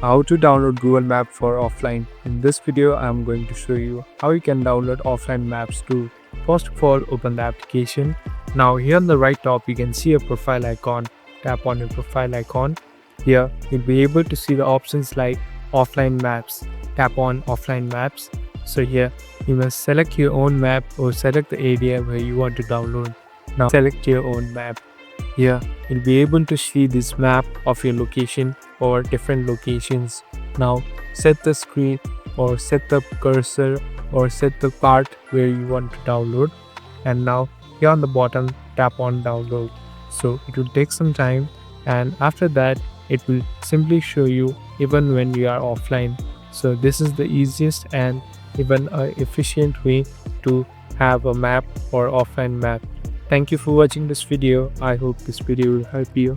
How to download Google Map for offline. In this video, I am going to show you how you can download offline maps too. First of all, open the application. Now here on the right top, you can see a profile icon. Tap on your profile icon. Here, you'll be able to see the options like offline maps. Tap on offline maps. So here, you must select your own map or select the area where you want to download. Now select your own map. Here, you'll be able to see this map of your location or different locations. Now, set the screen or set the cursor or set the part where you want to download. And now, here on the bottom, tap on download. So, it will take some time, and after that, it will simply show you even when you are offline. So, this is the easiest and even efficient way to have a map or offline map. Thank you for watching this video. I hope this video will help you.